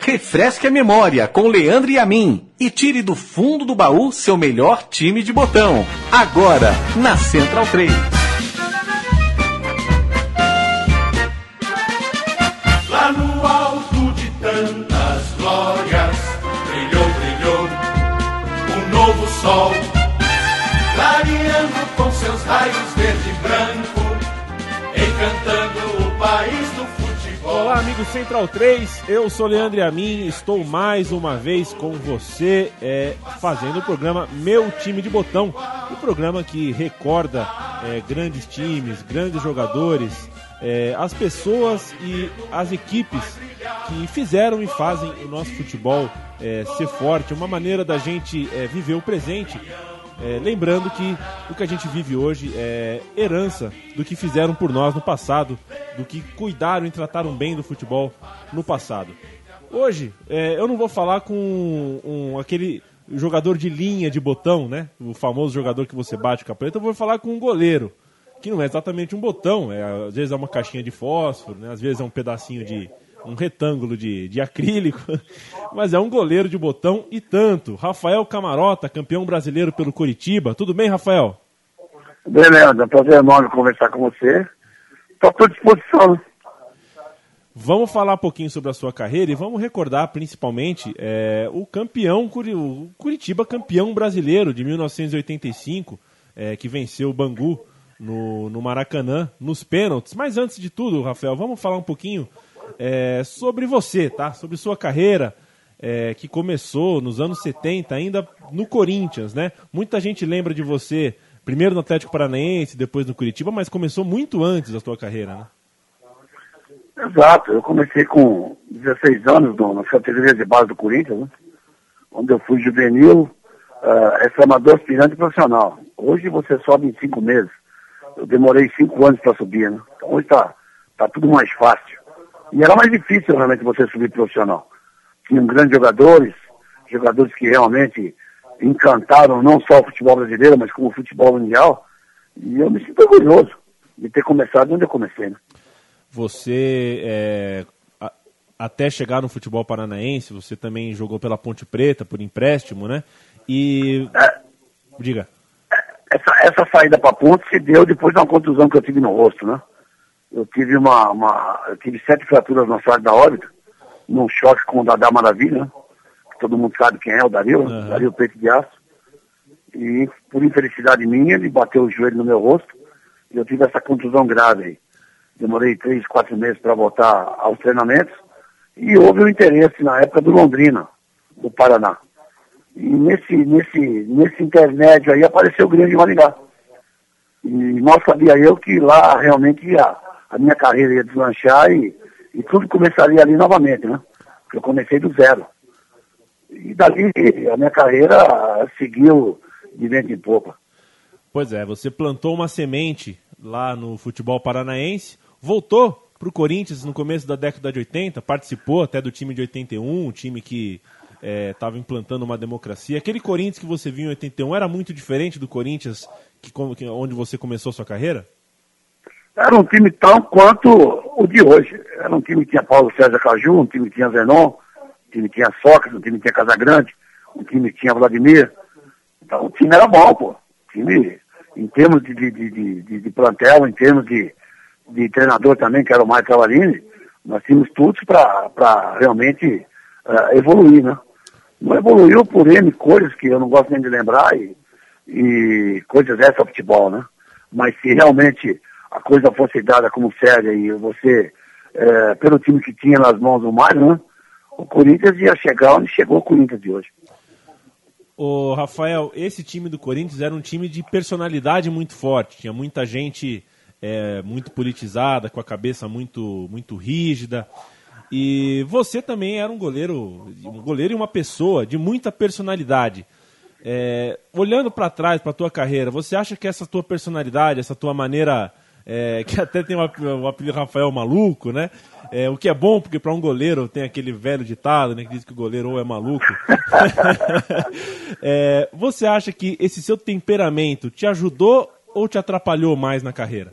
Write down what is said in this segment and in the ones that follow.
Refresque a memória com Leandro e a mim e tire do fundo do baú seu melhor time de botão. Agora, na Central 3. Lá no alto de tantas glórias, brilhou, brilhou um novo sol, clareando com seus raios verde e branco, encantando o país do futebol. Olá, amigos Central 3, eu sou Leandro e a mim, estou mais uma vez com você fazendo o programa Meu Time de Botão, um programa que recorda grandes times, grandes jogadores, as pessoas e as equipes que fizeram e fazem o nosso futebol ser forte, uma maneira da gente viver o presente. Lembrando que o que a gente vive hoje é herança do que fizeram por nós no passado, do que cuidaram e trataram bem do futebol no passado. Hoje, eu não vou falar com aquele jogador de linha de botão, né? O famoso jogador que você bate com a preta. Eu vou falar com um goleiro, que não é exatamente um botão, às vezes é uma caixinha de fósforo, né? Às vezes é um pedacinho de um retângulo de acrílico, mas é um goleiro de botão e tanto. Rafael Camarota, campeão brasileiro pelo Coritiba. Tudo bem, Rafael? Bem, Leandro, é um prazer enorme conversar com você. Estou à tua disposição. Vamos falar um pouquinho sobre a sua carreira e vamos recordar principalmente o Coritiba campeão brasileiro de 1985, que venceu o Bangu no Maracanã, nos pênaltis. Mas antes de tudo, Rafael, vamos falar um pouquinho sobre você, tá? Sobre sua carreira, que começou nos anos 70, ainda no Corinthians, né? Muita gente lembra de você, primeiro no Atlético Paranaense, depois no Coritiba, mas começou muito antes da sua carreira, né? Exato, eu comecei com 16 anos na categoria de base do Corinthians, né? Onde eu fui juvenil, amador, aspirante e profissional. Hoje você sobe em 5 meses. Eu demorei 5 anos para subir, né? Então hoje tá tudo mais fácil. E era mais difícil realmente você subir profissional. Tinham grandes jogadores que realmente encantaram não só o futebol brasileiro, mas como o futebol mundial. E eu me sinto orgulhoso de ter começado onde eu comecei, né? Você, até chegar no futebol paranaense, você também jogou pela Ponte Preta, por empréstimo, né? E... Diga. Essa saída para a Ponte se deu depois de uma contusão que eu tive no rosto, né? Eu tive eu tive 7 fraturas na sala da órbita, num choque com o Dadá Maravilha, né? Que todo mundo sabe quem é, o Dario, né? Dario Peito de Aço. E por infelicidade minha, ele bateu o joelho no meu rosto e eu tive essa contusão grave aí. Demorei 3, 4 meses para voltar aos treinamentos e houve um interesse na época do Londrina, do Paraná. E nesse intermédio aí apareceu o Grêmio de Maringá. E mal sabia eu que lá realmente a minha carreira ia deslanchar e tudo começaria ali novamente, né? Porque eu comecei do zero. E dali a minha carreira seguiu de vento em popa. Pois é, você plantou uma semente lá no futebol paranaense, voltou para o Corinthians no começo da década de 80, participou até do time de 81, um time que estava implantando uma democracia. Aquele Corinthians que você viu em 81 era muito diferente do Corinthians onde você começou sua carreira? Era um time tão quanto o de hoje. Era um time que tinha Paulo César Caju, um time que tinha Zenon, um time que tinha Sócrates, um time que tinha Casagrande, um time que tinha Vladimir. Então o time era bom, pô. O time, em termos de plantel, em termos de treinador também, que era o Mário Cavarini, nós tínhamos tudo para realmente evoluir, né? Não evoluiu por N coisas que eu não gosto nem de lembrar e coisas dessa futebol, né? Mas se realmente a coisa fosse dada como séria e você, pelo time que tinha nas mãos do Mário, né? O Corinthians ia chegar onde chegou o Corinthians de hoje. Ô, Rafael, esse time do Corinthians era um time de personalidade muito forte, tinha muita gente muito politizada, com a cabeça muito, muito rígida. E você também era um goleiro e uma pessoa de muita personalidade. Olhando para trás, para a tua carreira, você acha que essa tua personalidade, essa tua maneira, que até tem o apelido Rafael Maluco, né? O que é bom, porque para um goleiro tem aquele velho ditado, né, que diz que o goleiro ou é maluco. Você acha que esse seu temperamento te ajudou ou te atrapalhou mais na carreira?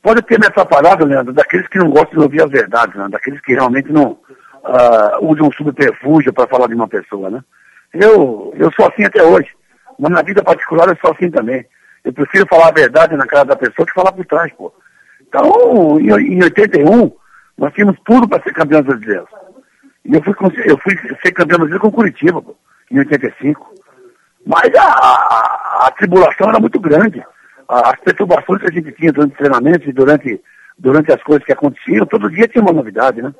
Pode ter me atrapalhado, Leandro, daqueles que não gostam de ouvir as verdades, né? Daqueles que realmente não use um subterfúgio para falar de uma pessoa, né? Eu sou assim até hoje, mas na vida particular eu sou assim também. Eu prefiro falar a verdade na cara da pessoa que falar por trás, pô. Então, em 81, nós tínhamos tudo para ser campeões brasileiros. E eu fui ser campeão brasileiro com o Curitiba, pô, em 85. Mas a tribulação era muito grande. As perturbações que a gente tinha durante os treinamentos e durante as coisas que aconteciam, todo dia tinha uma novidade, né?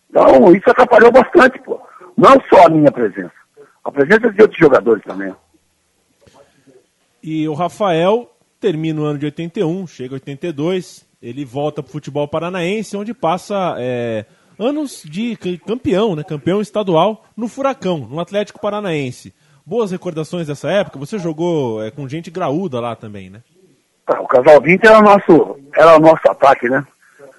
Então, isso atrapalhou bastante, pô. Não só a minha presença. A presença de outros jogadores também. E o Rafael termina o ano de 81, chega em 82, ele volta para o futebol paranaense, onde passa anos de campeão, né? Campeão estadual no Furacão, no Atlético Paranaense. Boas recordações dessa época? Você jogou com gente graúda lá também, né? O Casal 20 era o nosso ataque, né?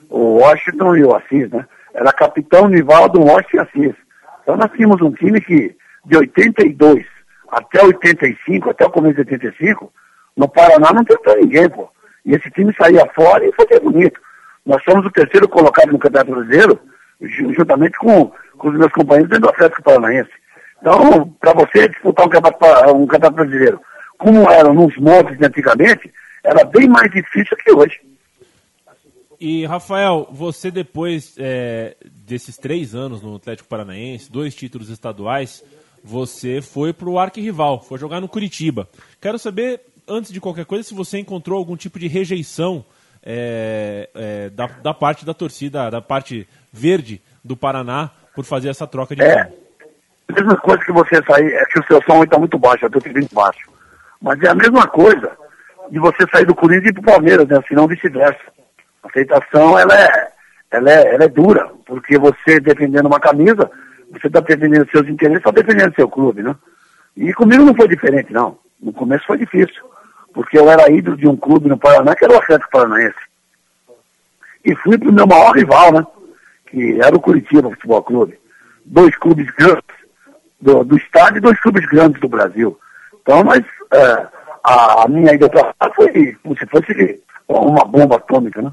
O Washington e o Assis, né? Era capitão Nivaldo, Washington e Assis. Então nós tínhamos um time que, de 82 até 85, até o começo de 85, no Paraná não tentou ninguém, pô. E esse time saía fora e foi até bonito. Nós somos o terceiro colocado no Campeonato Brasileiro, juntamente com os meus companheiros dentro do Atlético Paranaense. Então, para você disputar um campeonato brasileiro, como eram nos moldes de antigamente, era bem mais difícil que hoje. E, Rafael, você depois desses 3 anos no Atlético Paranaense, 2 títulos estaduais, você foi para o arquirrival, foi jogar no Curitiba. Quero saber, antes de qualquer coisa, se você encontrou algum tipo de rejeição da parte da torcida, da parte verde do Paraná, por fazer essa troca de time. A mesma coisa que você sair, é que o seu som está muito baixo, eu estou muito baixo. Mas é a mesma coisa de você sair do Corinthians e ir para o Palmeiras, né? Se não vice-versa. A aceitação, ela é dura, porque você defendendo uma camisa, você está defendendo seus interesses, está defendendo seu clube, né? E comigo não foi diferente, não. No começo foi difícil, porque eu era ídolo de um clube no Paraná, que era o Atlético Paranaense. E fui para o meu maior rival, né? Que era o Curitiba Futebol Clube. 2 clubes grandes do estado e 2 clubes grandes do Brasil. Então, mas a minha ida para lá foi como se fosse uma bomba atômica, né?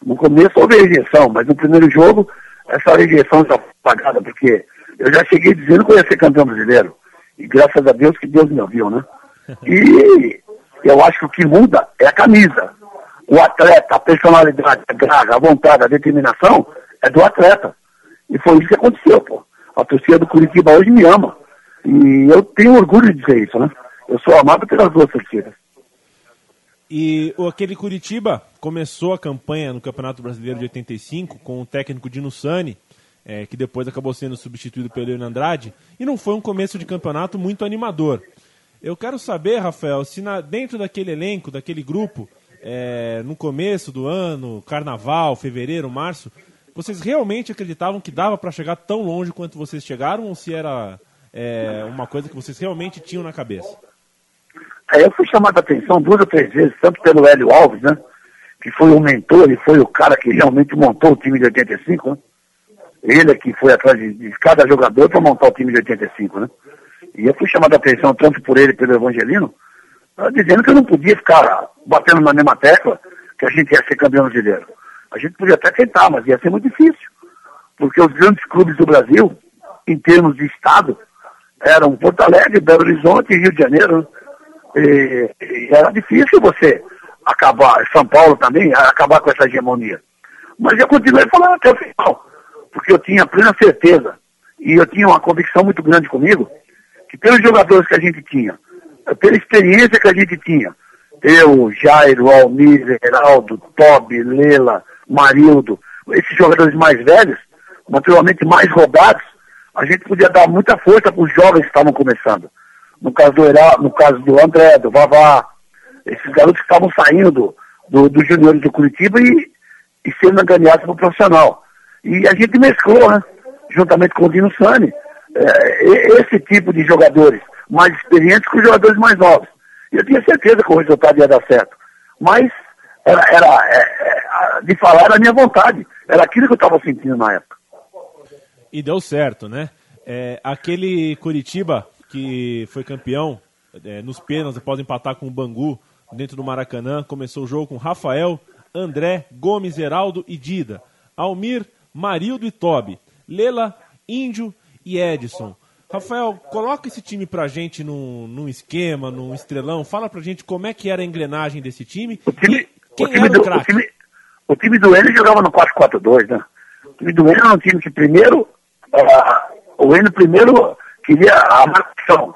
No começo houve rejeição, mas no primeiro jogo, essa rejeição está apagada, porque eu já cheguei dizendo que eu ia ser campeão brasileiro. E graças a Deus que Deus me ouviu, né? E eu acho que o que muda é a camisa. O atleta, a personalidade, a garra, a vontade, a determinação é do atleta. E foi isso que aconteceu, pô. A torcida do Curitiba hoje me ama. E eu tenho orgulho de dizer isso, né? Eu sou amado pelas 2 torcidas. E aquele Curitiba começou a campanha no Campeonato Brasileiro de 85 com o técnico Dino Sani, que depois acabou sendo substituído pelo Leandro Andrade, e não foi um começo de campeonato muito animador. Eu quero saber, Rafael, se dentro daquele elenco, daquele grupo, no começo do ano, carnaval, fevereiro, março, vocês realmente acreditavam que dava para chegar tão longe quanto vocês chegaram, ou se era uma coisa que vocês realmente tinham na cabeça? Eu fui chamado a atenção 2 ou 3 vezes, tanto pelo Hélio Alves, né? Que foi o mentor e foi o cara que realmente montou o time de 85, né? Ele é que foi atrás de cada jogador para montar o time de 85, né? E eu fui chamado a atenção tanto por ele, pelo Evangelino, dizendo que eu não podia ficar batendo na mesma tecla que a gente ia ser campeão brasileiro. A gente podia até tentar, mas ia ser muito difícil. Porque os grandes clubes do Brasil, em termos de estado, eram Porto Alegre, Belo Horizonte e Rio de Janeiro, né? E era difícil você acabar, São Paulo também, acabar com essa hegemonia. Mas eu continuei falando até o final, porque eu tinha plena certeza, e eu tinha uma convicção muito grande comigo, que pelos jogadores que a gente tinha, pela experiência que a gente tinha, eu, Jairo, Almir, Heraldo, Tobi, Lela, Marildo, esses jogadores mais velhos, naturalmente mais rodados, a gente podia dar muita força para os jovens que estavam começando. No caso do Heraldo, no caso do André, do Vavá, esses garotos que estavam saindo dos juniores do Curitiba e sendo enganeados para o profissional. E a gente mesclou, né? Juntamente com o Dino Sani, esse tipo de jogadores mais experientes com os jogadores mais novos. E eu tinha certeza que o resultado ia dar certo. Mas de falar era a minha vontade. Era aquilo que eu estava sentindo na época. E deu certo, né? Aquele Curitiba que foi campeão nos pênaltis após empatar com o Bangu dentro do Maracanã, começou o jogo com Rafael, André, Gomes, Heraldo e Dida, Almir, Marildo e Tobi, Lela Índio e Edson. Rafael, coloca esse time pra gente num esquema, num estrelão. Fala pra gente como é que era a engrenagem desse time. Quem era o craque? O time do Enio jogava no 4-4-2, né? O time do Enio era um time que primeiro, o Enio primeiro queria a marcação,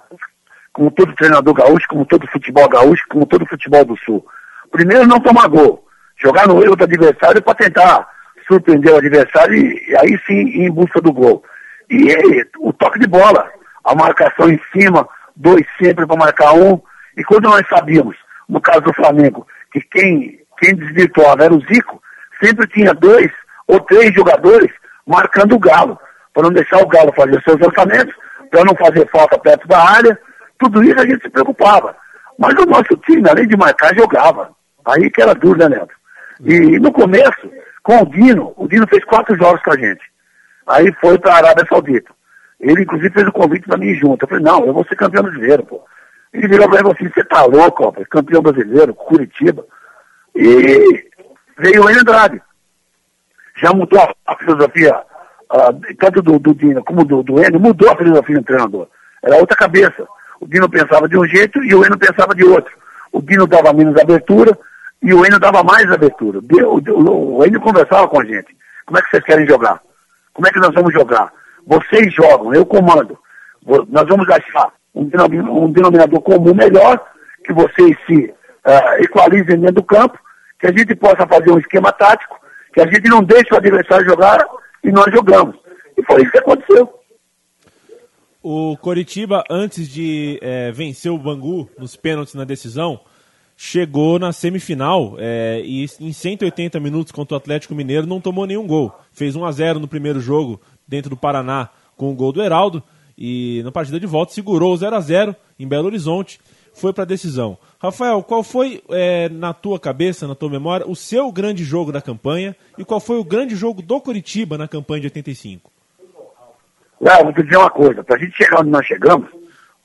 como todo treinador gaúcho, como todo futebol gaúcho, como todo futebol do Sul. Primeiro não tomar gol, jogar no erro do adversário para tentar surpreender o adversário e aí sim ir em busca do gol. E o toque de bola, a marcação em cima, 2 sempre para marcar 1. E quando nós sabíamos, no caso do Flamengo, que quem desvirtuava era o Zico, sempre tinha 2 ou 3 jogadores marcando o Galo, para não deixar o Galo fazer seus lançamentos, para não fazer falta perto da área. Tudo isso a gente se preocupava. Mas o nosso time, além de marcar, jogava. Aí que era duro, né, Leandro? E no começo, com o Dino fez 4 jogos com a gente. Aí foi para a Arábia Saudita. Ele, inclusive, fez o convite para mim junto. Eu falei, não, eu vou ser campeão brasileiro, pô. Ele virou para mim assim, você tá louco, ó, campeão brasileiro, Curitiba. E veio o Enio Andrade. Já mudou a filosofia, tanto do Dino como do Enio, mudou a filosofia do treinador. Era outra cabeça. O Dino pensava de um jeito e o Enio pensava de outro. O Dino dava menos abertura e o Enio dava mais abertura. O Enio conversava com a gente. Como é que vocês querem jogar? Como é que nós vamos jogar? Vocês jogam, eu comando. Nós vamos achar um denominador comum melhor, que vocês se equalizem dentro do campo, que a gente possa fazer um esquema tático, que a gente não deixe o adversário jogar e nós jogamos. E foi isso que aconteceu. O Coritiba, antes de vencer o Bangu nos pênaltis na decisão, chegou na semifinal e em 180 minutos contra o Atlético Mineiro não tomou nenhum gol. Fez 1-0 no primeiro jogo dentro do Paraná com o gol do Heraldo e na partida de volta segurou o 0-0 em Belo Horizonte, foi para a decisão. Rafael, qual foi na tua cabeça, na tua memória, o seu grande jogo da campanha e qual foi o grande jogo do Coritiba na campanha de 85? Vou te dizer uma coisa, para a gente chegar onde nós chegamos,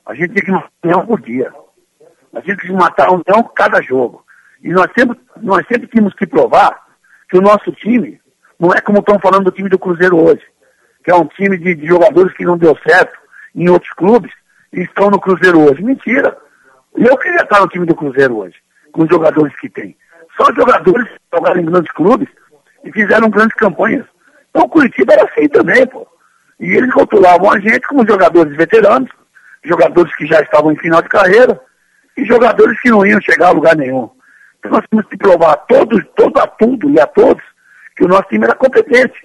a gente tem que matar um leão por dia. A gente tem que matar um leão cada jogo. E nós sempre tínhamos que provar que o nosso time não é como estão falando do time do Cruzeiro hoje, que é um time de jogadores que não deu certo em outros clubes e estão no Cruzeiro hoje. Mentira! Eu queria estar no time do Cruzeiro hoje, com os jogadores que tem. Só jogadores que jogaram em grandes clubes e fizeram grandes campanhas. Então o Curitiba era assim também, pô. E eles rotulavam a gente como jogadores veteranos, jogadores que já estavam em final de carreira e jogadores que não iam chegar a lugar nenhum. Então nós temos que provar a tudo e a todos que o nosso time era competente.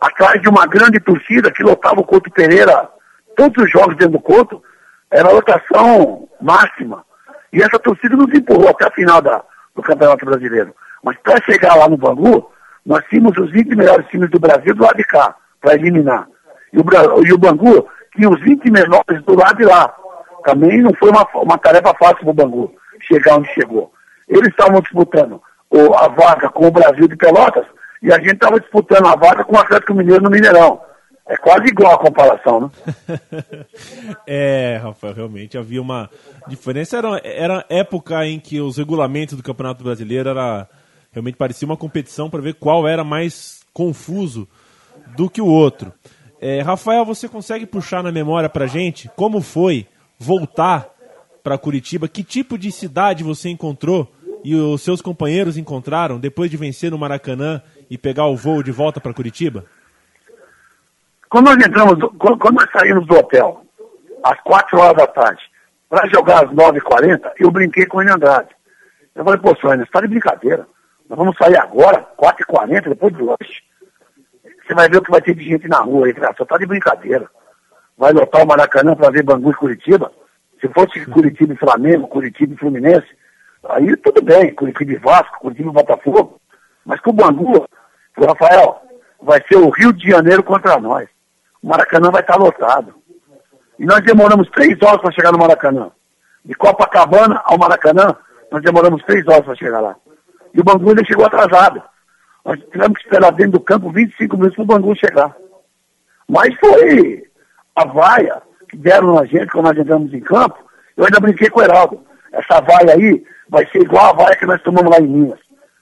Atrás de uma grande torcida que lotava o Couto Pereira, todos os jogos dentro do Couto, era a lotação máxima. E essa torcida nos empurrou até a final do Campeonato Brasileiro. Mas para chegar lá no Bangu, nós tínhamos os 20 melhores times do Brasil do lado de cá, para eliminar. E o Bangu tinha os 20 menores do lado de lá. Também não foi uma tarefa fácil para o Bangu chegar onde chegou. Eles estavam disputando a vaga com o Brasil de Pelotas e a gente estava disputando a vaga com o Atlético Mineiro no Mineirão. É quase igual a comparação, né? Rafael, realmente havia uma diferença. Era época em que os regulamentos do Campeonato Brasileiro realmente parecia uma competição para ver qual era mais confuso do que o outro. Rafael, você consegue puxar na memória pra gente como foi voltar para Curitiba? Que tipo de cidade você encontrou e os seus companheiros encontraram depois de vencer no Maracanã e pegar o voo de volta para Curitiba? Quando nós saímos do hotel às 4 horas da tarde para jogar às 9h40, eu brinquei com o Enio Andrade. Eu falei, pô, senhor, você está de brincadeira. Nós vamos sair agora, 4h40, depois do lanche. Você vai ver o que vai ter de gente na rua aí, só tá de brincadeira. Vai lotar o Maracanã para ver Bangu e Curitiba. Se fosse Curitiba e Flamengo, Curitiba e Fluminense, aí tudo bem, Curitiba e Vasco, Curitiba e Botafogo. Mas com o Bangu, o Rafael, vai ser o Rio de Janeiro contra nós. O Maracanã vai estar lotado. E nós demoramos 3 horas para chegar no Maracanã. De Copacabana ao Maracanã, nós demoramos 3 horas para chegar lá. E o Bangu ainda chegou atrasado. Nós tivemos que esperar dentro do campo 25 minutos para o Bangu chegar. Mas foi a vaia que deram na gente quando nós entramos em campo. Eu ainda brinquei com o Heraldo. Essa vaia aí vai ser igual a vaia que nós tomamos lá em Minas.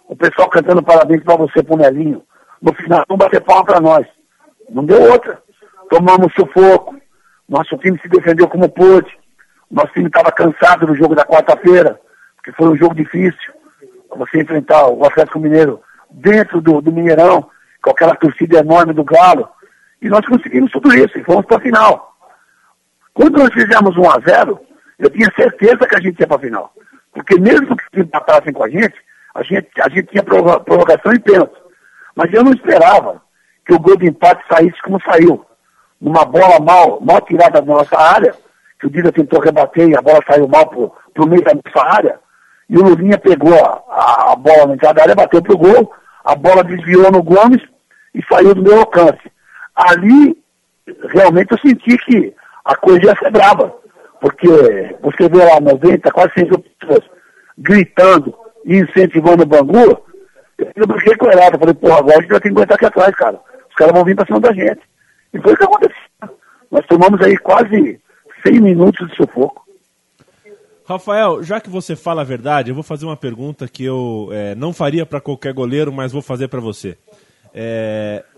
O pessoal cantando parabéns para você, Pomelinho. No final, vão bater palma para nós. Não deu outra. tomamos sufoco, nosso time se defendeu como pôde, nosso time estava cansado do jogo da quarta-feira, porque foi um jogo difícil, você enfrentar o Atlético Mineiro dentro do Mineirão, com aquela torcida enorme do Galo, e nós conseguimos tudo isso, e fomos para a final. Quando nós fizemos 1-0, eu tinha certeza que a gente ia para a final, porque mesmo que empatassem com a gente tinha prorrogação e pênalti, mas eu não esperava que o gol de empate saísse como saiu, numa bola mal tirada da nossa área, que o Dida tentou rebater e a bola saiu mal pro meio da nossa área, e o Lulinha pegou a bola na entrada da área, bateu pro gol, a bola desviou no Gomes e saiu do meu alcance. Ali, realmente eu senti que a coisa ia ser brava, porque você vê lá 90, quase 100 pessoas gritando e incentivando o Bangu, eu brinquei com o Heraldo, falei, porra, agora a gente vai ter que aguentar aqui atrás, cara. Os caras vão vir pra cima da gente. E foi o que aconteceu. Nós tomamos aí quase 100 minutos de sufoco. Rafael, já que você fala a verdade, eu vou fazer uma pergunta que eu não faria para qualquer goleiro, mas vou fazer para você.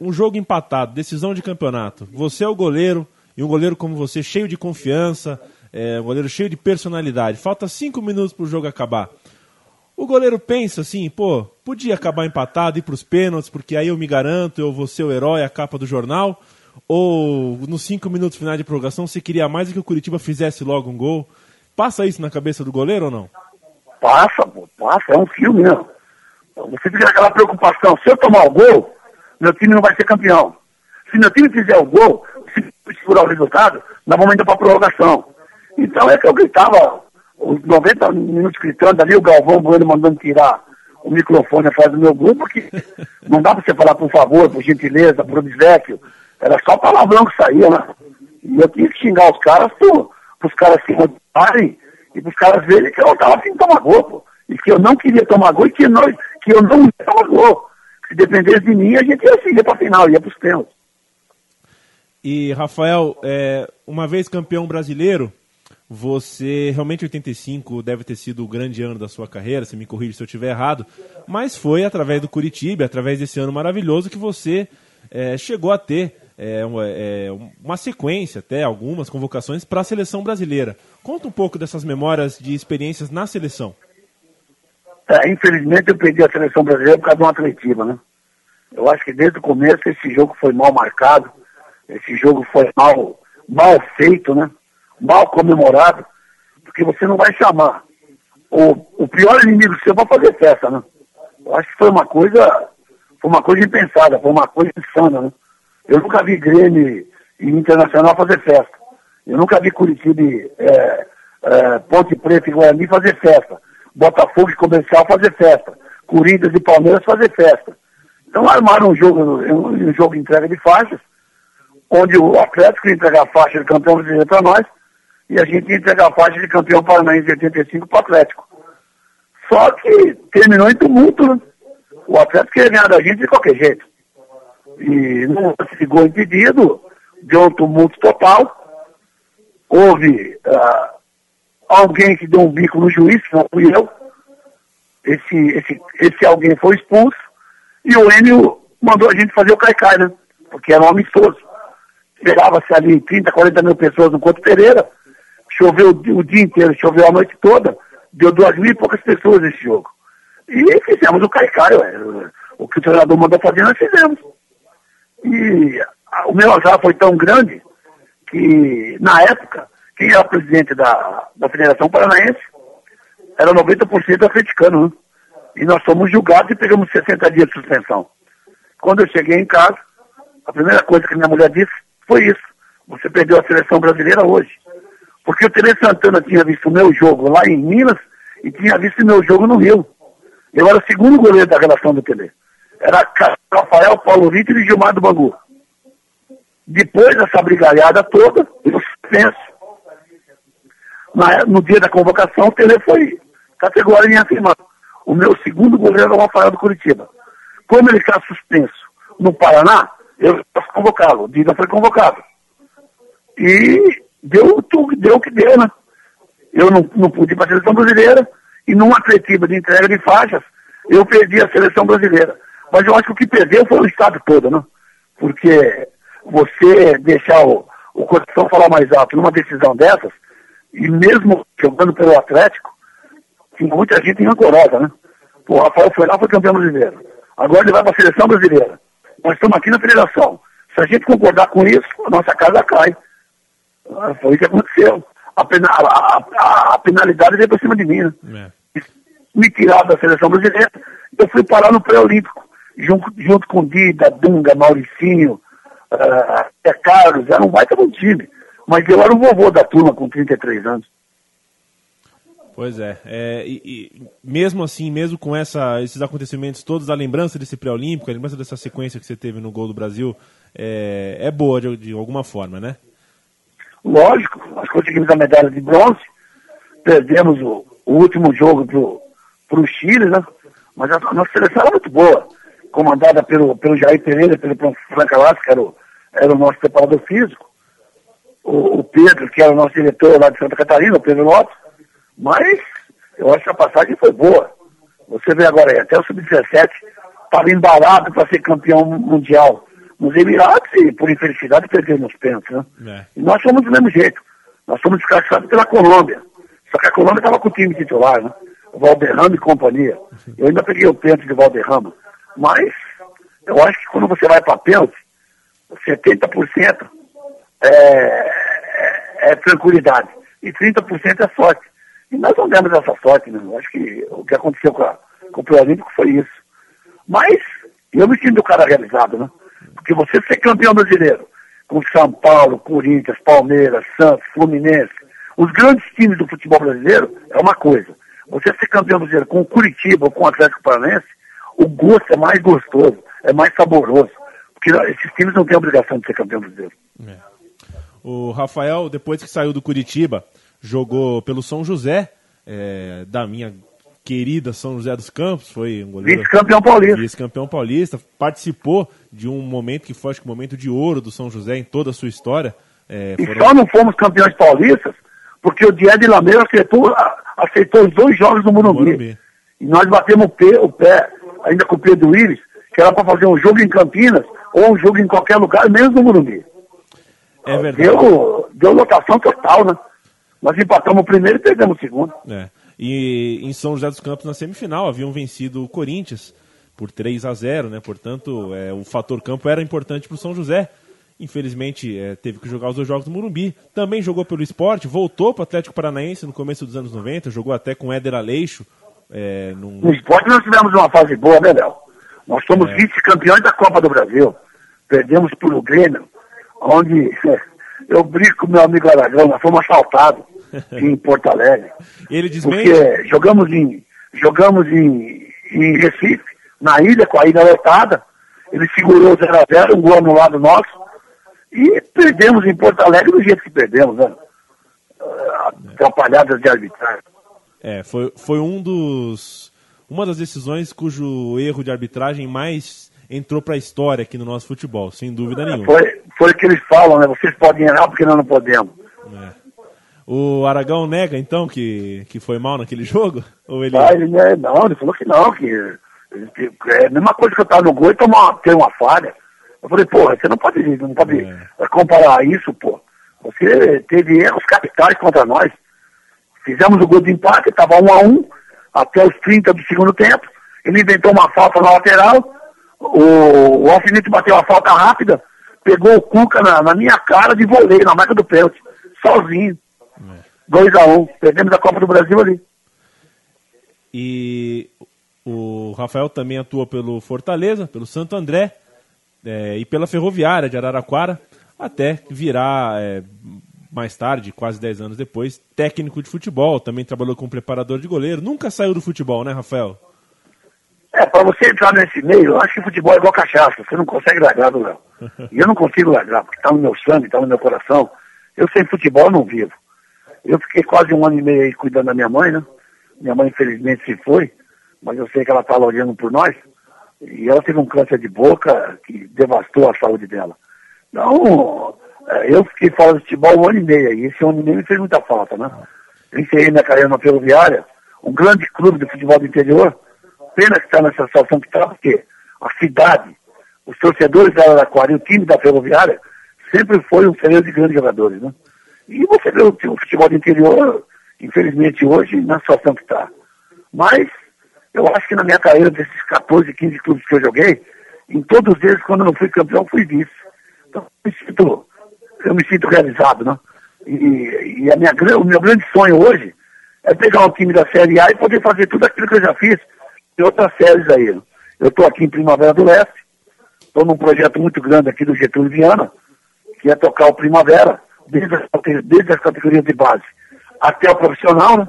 Um jogo empatado, decisão de campeonato. Você é o goleiro, e um goleiro como você, cheio de confiança, um goleiro cheio de personalidade. Falta 5 minutos para o jogo acabar. O goleiro pensa assim, podia acabar empatado e ir para os pênaltis, porque aí eu me garanto, eu vou ser o herói, a capa do jornal. Ou nos 5 minutos finais de prorrogação, você queria mais do que o Curitiba fizesse logo um gol. Passa isso na cabeça do goleiro ou não? Passa, é um filme mesmo. Você fica aquela preocupação, se eu tomar o gol, meu time não vai ser campeão. Se meu time fizer o gol, se segurar o resultado, nós vamos indo para a prorrogação. Então é que eu gritava, os 90 minutos gritando ali, o Galvão Bueno mandando tirar o microfone atrás do meu grupo, que não dá para você falar por favor, por gentileza, por obséquio, era só palavrão que saía, né? E eu tinha que xingar os caras para os caras se motivarem e para os caras verem que eu estava afim de tomar gol, pô. E que eu não queria tomar gol e que eu não ia tomar gol. Se dependesse de mim, a gente ia seguir para a final, ia para os pênaltis. E, Rafael, uma vez campeão brasileiro, você realmente 85 deve ter sido o grande ano da sua carreira, se me corrige se eu estiver errado, mas foi através do Curitiba, através desse ano maravilhoso que você chegou a ter uma sequência, até algumas convocações para a seleção brasileira. Conta um pouco dessas memórias de experiências na seleção. Infelizmente eu perdi a seleção brasileira por causa de uma atletiva, né? Eu acho que desde o começo esse jogo foi mal marcado, esse jogo foi mal feito, né? Mal comemorado, porque você não vai chamar o pior inimigo seu para fazer festa, né? Eu acho que foi uma coisa impensada, foi uma coisa insana, né? Eu nunca vi Grêmio e Internacional fazer festa. Eu nunca vi Curitiba, Ponte Preta e Guarani fazer festa. Botafogo e Comercial fazer festa. Corinthians e Palmeiras fazer festa. Então armaram um jogo de entrega de faixas, onde o Atlético ia entregar a faixa de campeão brasileiro para nós, e a gente ia entregar a faixa de campeão paranaense de 85 para o Atlético. Só que terminou em tumulto, né? O Atlético queria ganhar da gente de qualquer jeito. E não se gol impedido, deu um tumulto total. Houve alguém que deu um bico no juiz, que não fui eu. Esse alguém foi expulso. E o Enio mandou a gente fazer o caicai, né? Porque era um amistoso. Esperava-se ali 30, 40 mil pessoas no Couto Pereira. Choveu o dia inteiro, choveu a noite toda. Deu 2.000 e poucas pessoas nesse jogo. E fizemos o caicai, o que o treinador mandou fazer, nós fizemos. E o meu azar foi tão grande que, na época, quem era presidente da Federação Paranaense era 90% atleticano, né? E nós fomos julgados e pegamos 60 dias de suspensão. Quando eu cheguei em casa, a primeira coisa que minha mulher disse foi isso: você perdeu a seleção brasileira hoje. Porque o Tele Santana tinha visto o meu jogo lá em Minas e tinha visto o meu jogo no Rio. Eu era o segundo goleiro da relação do Tele. Era Rafael, Paulo Vitor e Gilmar do Bangu. Depois dessa brigalhada toda, eu penso. No dia da convocação, o Tele foi categórico em afirmar: o meu segundo goleiro é o Rafael do Curitiba. Como ele está suspenso no Paraná, eu posso convocá-lo. O Dida foi convocado. E deu o que deu, né? Eu não pude ir para a seleção brasileira, e numa atletiva de entrega de faixas, eu perdi a seleção brasileira. Mas eu acho que o que perdeu foi o estado todo, né? Porque você deixar o coração falar mais alto numa decisão dessas, e mesmo jogando pelo Atlético, tinha muita gente rancorosa, né? Pô, o Rafael foi lá, foi campeão brasileiro. Agora ele vai para a seleção brasileira. Nós estamos aqui na federação. Se a gente concordar com isso, a nossa casa cai. Foi isso que aconteceu. A penalidade veio por cima de mim, né? Me tiraram da seleção brasileira, eu fui parar no pré-olímpico, junto com Dida, Dunga, Mauricinho, Carlos, era um baita bom time. Mas eu era o vovô da turma com 33 anos. Pois é, e mesmo assim, mesmo com esses acontecimentos todos, a lembrança desse pré-olímpico, a lembrança dessa sequência que você teve no gol do Brasil, é boa de alguma forma, né? Lógico, nós conseguimos a medalha de bronze, perdemos o último jogo pro Chile, né? Mas a nossa seleção era muito boa, comandada pelo Jair Pereira, pelo Franca Lasca, que era o nosso preparador físico, o Pedro, que era o nosso diretor lá de Santa Catarina, o Pedro Lopes. Mas eu acho que a passagem foi boa. Você vê agora aí, até o Sub-17 estava embalado para ser campeão mundial nos Emirados e, por infelicidade, perdeu nos pênaltis, né? E nós fomos do mesmo jeito. Nós fomos desclassificados pela Colômbia. Só que a Colômbia estava com o time titular, né? O Valderrama e companhia. Eu ainda peguei o pênalti de Valderrama. Mas eu acho que quando você vai para pênalti, 70% é tranquilidade e 30% é sorte. E nós não demos essa sorte, né? Eu acho que o que aconteceu com o pré-olímpico foi isso. Mas eu me sinto o cara realizado, né? Porque você ser campeão brasileiro com São Paulo, Corinthians, Palmeiras, Santos, Fluminense, os grandes times do futebol brasileiro é uma coisa. Você ser campeão brasileiro com o Curitiba ou com o Atlético Paranaense, o gosto é mais gostoso, é mais saboroso. Porque esses times não têm obrigação de ser campeão brasileiro. O Rafael, depois que saiu do Curitiba, jogou pelo São José, da minha querida São José dos Campos, foi um goleiro... Vice-campeão paulista. Vice-campeão paulista, participou de um momento que foi, acho que o momento de ouro do São José em toda a sua história. Só não fomos campeões paulistas porque o Diego de Lameira aceitou os 2 jogos no Morumbi. E nós batemos o pé, ainda com o Pedro Willis, que era para fazer um jogo em Campinas ou um jogo em qualquer lugar, mesmo no Morumbi. É verdade. Deu lotação total, né? Nós empatamos o primeiro e perdemos o segundo. E em São José dos Campos, na semifinal, haviam vencido o Corinthians por 3-0, né? Portanto, o fator campo era importante para o São José. Infelizmente, teve que jogar os 2 jogos no Morumbi. Também jogou pelo Sport, voltou para o Atlético Paranaense no começo dos anos 90, jogou até com Éder Aleixo. No Sport nós tivemos uma fase boa, né, Léo? Nós somos vice-campeões da Copa do Brasil. Perdemos por o Grêmio, onde eu brinco com meu amigo Aragão, nós fomos assaltados em Porto Alegre. Ele desmente? Porque jogamos em Recife, na ilha, com a ilha lotada. Ele segurou 0-0, um gol anulado nosso. E perdemos em Porto Alegre do jeito que perdemos, né? Atrapalhadas de arbitragem. Foi uma das decisões cujo erro de arbitragem mais entrou para a história aqui no nosso futebol, sem dúvida nenhuma. Foi o que eles falam, né? Vocês podem errar porque nós não podemos. O Aragão nega, então, que foi mal naquele jogo? Ou ele... ele falou que não, que é a mesma coisa que eu estar no gol e ter uma falha. Eu falei, porra, você não pode comparar isso, pô. Você teve erros capitais contra nós. Fizemos o gol de empate, estava 1-1, até os 30 do segundo tempo. Ele inventou uma falta na lateral. O Alfinete bateu a falta rápida, pegou o Cuca na minha cara de voleio, na marca do pênalti, sozinho. 2-1, perdemos a Copa do Brasil ali. E o Rafael também atua pelo Fortaleza, pelo Santo André e pela Ferroviária de Araraquara, até virar, mais tarde, quase 10 anos depois, técnico de futebol. Também trabalhou como preparador de goleiro. Nunca saiu do futebol, né, Rafael? Para você entrar nesse meio, eu acho que futebol é igual cachaça. Você não consegue largar do Léo. E eu não consigo largar, porque está no meu sangue, está no meu coração. Eu sem futebol não vivo. Eu fiquei quase 1 ano e meio aí cuidando da minha mãe, né? Minha mãe infelizmente se foi, mas eu sei que ela está olhando por nós. E ela teve um câncer de boca que devastou a saúde dela. Então, eu fiquei fora do futebol 1 ano e meio aí. Esse 1 ano e meio me fez muita falta, né? Eu encerrei minha carreira na Ferroviária, um grande clube de futebol do interior. Pena que está nessa situação que está, porque a cidade, os torcedores da Araraquara e o time da Ferroviária sempre foi um celeiro de grandes jogadores, né? E você vê o futebol do interior, infelizmente hoje, na situação que está. Mas eu acho que na minha carreira, desses 14, 15 clubes que eu joguei, em todos eles, quando eu não fui campeão, fui vice. Então eu me sinto realizado, né? E o meu grande sonho hoje é pegar um time da Série A e poder fazer tudo aquilo que eu já fiz em outras séries aí. Né? Eu estou aqui em Primavera do Leste, estou num projeto muito grande aqui do Getúlio Viana, que é tocar o Primavera, desde as categorias de base até o profissional, né?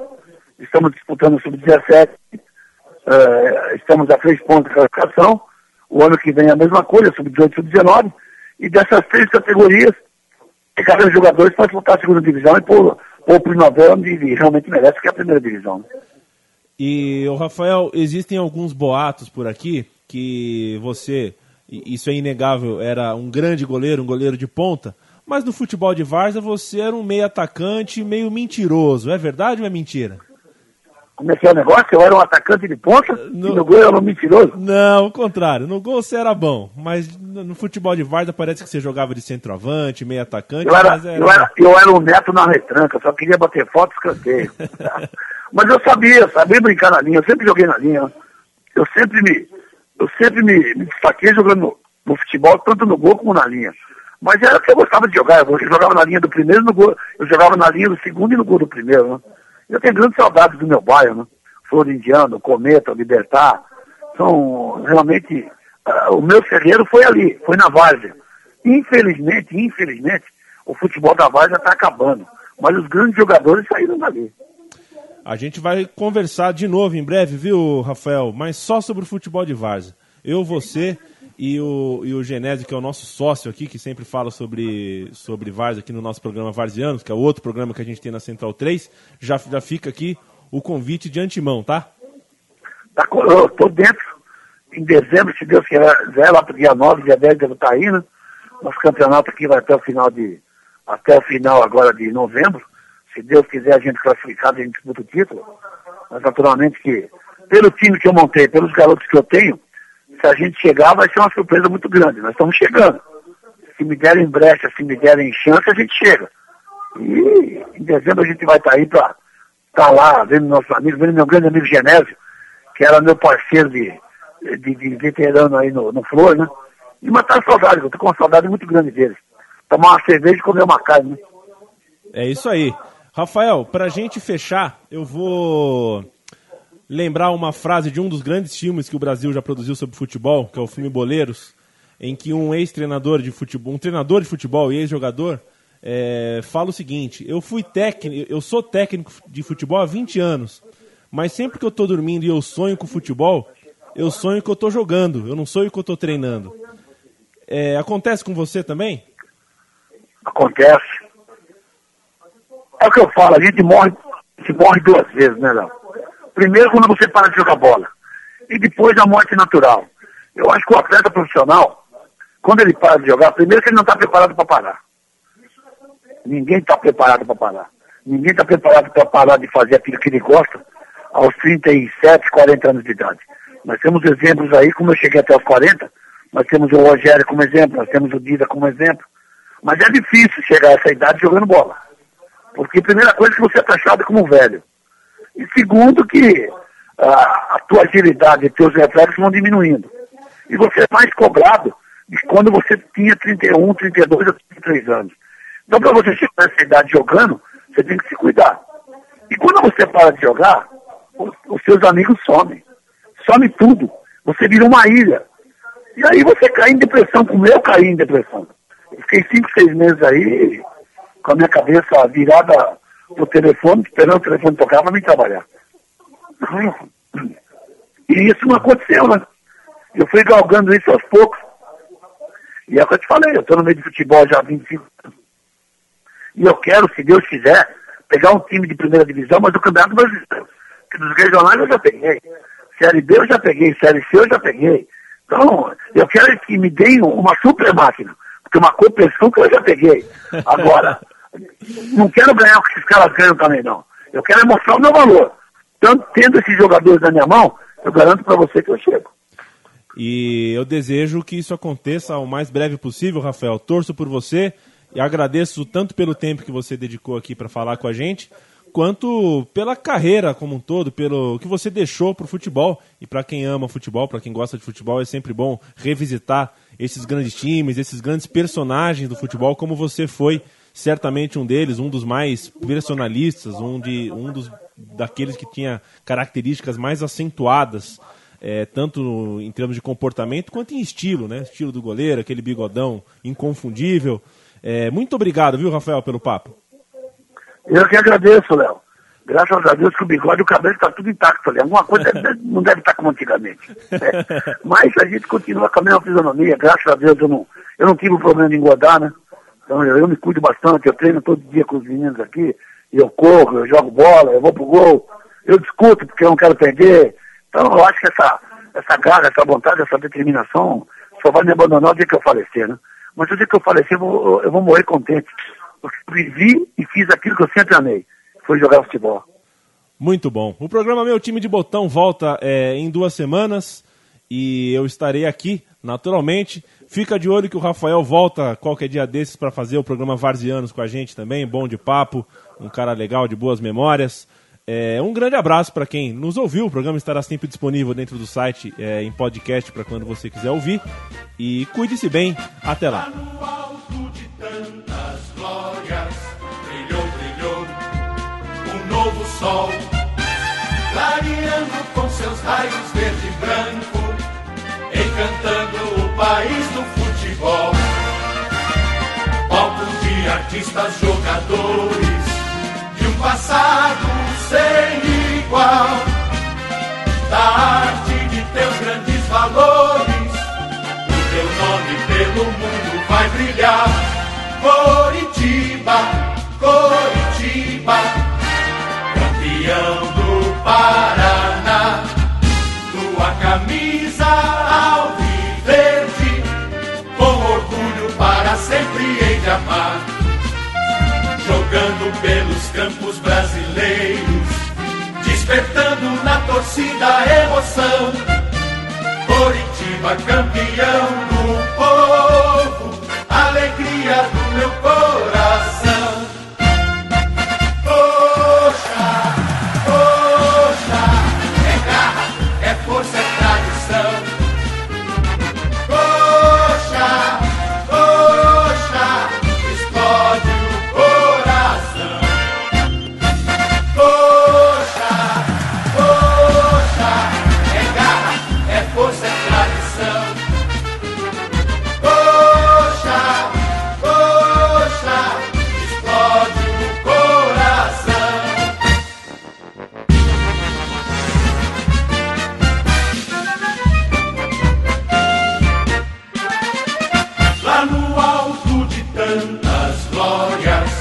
Estamos disputando o Sub-17, estamos a 3 pontos de classificação, o ano que vem a mesma coisa, Sub-18, Sub-19, e dessas 3 categorias, pegar jogadores para disputar a segunda divisão e pôr o Primavera onde realmente merece, que é a primeira divisão. Né? E, Rafael, existem alguns boatos por aqui que você, isso é inegável, era um grande goleiro, um goleiro de ponta, mas no futebol de várzea você era um meio atacante, meio mentiroso. É verdade ou é mentira? Como é que é o negócio? Eu era um atacante de ponta e no gol eu era um mentiroso? Não, o contrário. No gol você era bom, mas no futebol de várzea parece que você jogava de centroavante, meio atacante. Eu era um neto na retranca, só queria bater foto e escanteio. Mas eu sabia brincar na linha, eu sempre joguei na linha. Eu sempre me destaquei jogando no futebol, tanto no gol como na linha. Mas era o que eu gostava de jogar. Eu jogava na linha do primeiro no gol, eu jogava na linha do segundo e no gol do primeiro, né? Eu tenho grandes saudades do meu bairro, né? Flor Indiano, Cometa, Libertar. São realmente... o meu ferreiro foi ali, foi na várzea. Infelizmente, o futebol da várzea está acabando. Mas os grandes jogadores saíram dali. A gente vai conversar de novo em breve, viu, Rafael? Mas só sobre o futebol de várzea. Eu, você e o Genésio, que é o nosso sócio aqui, que sempre fala sobre várzea aqui no nosso programa Varzianos, que é outro programa que a gente tem na Central 3, já fica aqui o convite de antemão, tá? Eu estou dentro. Em dezembro, se Deus quiser, lá para o dia 9, dia 10, devo estar aí, né? Nosso campeonato aqui vai até o final agora de novembro. Se Deus quiser, a gente classificado, a gente disputa o título. Mas naturalmente que, pelo time que eu montei, pelos garotos que eu tenho, se a gente chegar, vai ser uma surpresa muito grande. Nós estamos chegando. Se me derem brecha, se me derem chance, a gente chega. E em dezembro a gente vai estar aí para estar lá, vendo nossos amigos, vendo meu grande amigo Genésio, que era meu parceiro de veterano aí no Flor, né? E matar a saudade, eu estou com uma saudade muito grande deles. Tomar uma cerveja e comer uma carne, né? É isso aí. Rafael, pra gente fechar, eu vou lembrar uma frase de um dos grandes filmes que o Brasil já produziu sobre futebol, que é o filme Boleiros, em que um ex-treinador de futebol, um treinador de futebol e ex-jogador, fala o seguinte: eu sou técnico de futebol há 20 anos, mas sempre que eu tô dormindo e eu sonho com futebol, eu sonho que eu tô jogando, eu não sonho que eu tô treinando. Acontece com você também? Acontece. É o que eu falo, a gente morre 2 vezes, né, Léo? Primeiro quando você para de jogar bola. E depois a morte natural. Eu acho que o atleta profissional, quando ele para de jogar, primeiro que ele não está preparado para parar. Ninguém está preparado para parar. Ninguém está preparado para parar de fazer aquilo que ele gosta aos 37, 40 anos de idade. Nós temos exemplos aí, como eu cheguei até aos 40, nós temos o Rogério como exemplo, nós temos o Dida como exemplo. Mas é difícil chegar a essa idade jogando bola. Porque, primeira coisa, que você é taxado como velho. E segundo, que a tua agilidade e teus reflexos vão diminuindo. E você é mais cobrado de quando você tinha 31, 32 ou 33 anos. Então, para você chegar nessa idade jogando, você tem que se cuidar. E quando você para de jogar, os seus amigos somem. Some tudo. Você vira uma ilha. E aí você cai em depressão, como eu caí em depressão. Eu fiquei 5, 6 meses aí, com a minha cabeça virada pro telefone, esperando o telefone tocar para mim trabalhar. E isso não aconteceu, né? Eu fui galgando isso aos poucos. E é o que eu te falei, eu estou no meio de futebol já há 25 anos. E eu quero, se Deus quiser, pegar um time de primeira divisão, mas do Campeonato Brasileiro. Que dos regionais eu já peguei. Série B eu já peguei, Série C eu já peguei. Então, eu quero que me deem uma super máquina. Porque uma competição que eu já peguei. Agora, não quero ganhar o que esses caras ganham também, não. Eu quero mostrar o meu valor. Tanto tendo esses jogadores na minha mão, eu garanto para você que eu chego. E eu desejo que isso aconteça o mais breve possível, Rafael. Torço por você e agradeço tanto pelo tempo que você dedicou aqui para falar com a gente, quanto pela carreira como um todo, pelo que você deixou para o futebol. E para quem ama futebol, para quem gosta de futebol, é sempre bom revisitar esses grandes times, esses grandes personagens do futebol, como você foi certamente um deles, um dos mais personalistas, daqueles que tinha características mais acentuadas, tanto em termos de comportamento quanto em estilo, né? Estilo do goleiro, aquele bigodão inconfundível. Muito obrigado, viu, Rafael, pelo papo. Eu que agradeço, Léo. Graças a Deus que o bigode e o cabelo está tudo intacto ali. Alguma coisa não deve estar como antigamente. Mas a gente continua com a mesma fisionomia. Graças a Deus eu não tive o problema de engordar, né? Então eu me cuido bastante. Eu treino todo dia com os meninos aqui. Eu corro, eu jogo bola, eu vou pro gol. Eu discuto porque eu não quero perder. Então eu acho que essa garra, essa vontade, essa determinação só vai me abandonar o dia que eu falecer, né? Mas o dia que eu falecer eu vou morrer contente. Porque eu vivi e fiz aquilo que eu sempre amei. Foi jogar futebol. Muito bom. O programa Meu Time de Botão volta em 2 semanas e eu estarei aqui, naturalmente. Fica de olho que o Rafael volta qualquer dia desses para fazer o programa Varzianos com a gente também, bom de papo, um cara legal, de boas memórias. Um grande abraço para quem nos ouviu. O programa estará sempre disponível dentro do site em podcast para quando você quiser ouvir. E cuide-se bem. Até lá. Novo sol, clareando com seus raios verde e branco, encantando o país do futebol. Palcos de artistas, jogadores, de um passado sem igual, da arte de teus grandes valores, o teu nome pelo mundo vai brilhar. Coritiba, Coritiba, campeão do Paraná, tua camisa alviverde, com orgulho para sempre hei de amar. Jogando pelos campos brasileiros, despertando na torcida a emoção. Coritiba, campeão do povo, alegria do meu coração. Força é tradição. Coxa, coxa, explode o coração. Coxa, coxa, é garra, é força, é tradição. Coxa, coxa, explode o coração. Tantas glórias,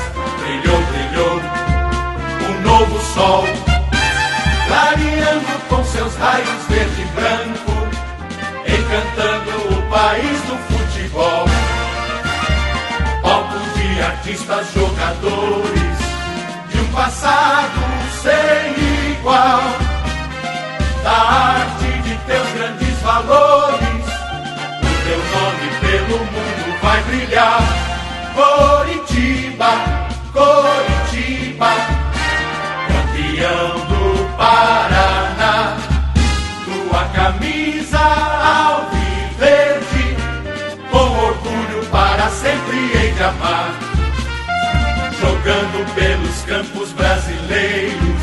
brilhou, brilhou um novo sol, clareando com seus raios verde e branco, encantando o país do futebol. Palcos de artistas, jogadores, de um passado sem igual, da arte de teus grandes valores, o teu nome pelo mundo vai brilhar. Coritiba, Coritiba, campeão do Paraná, tua camisa alviverde, com orgulho para sempre hei de amar. Jogando pelos campos brasileiros,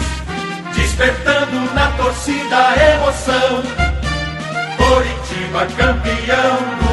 despertando na torcida a emoção. Coritiba, campeão do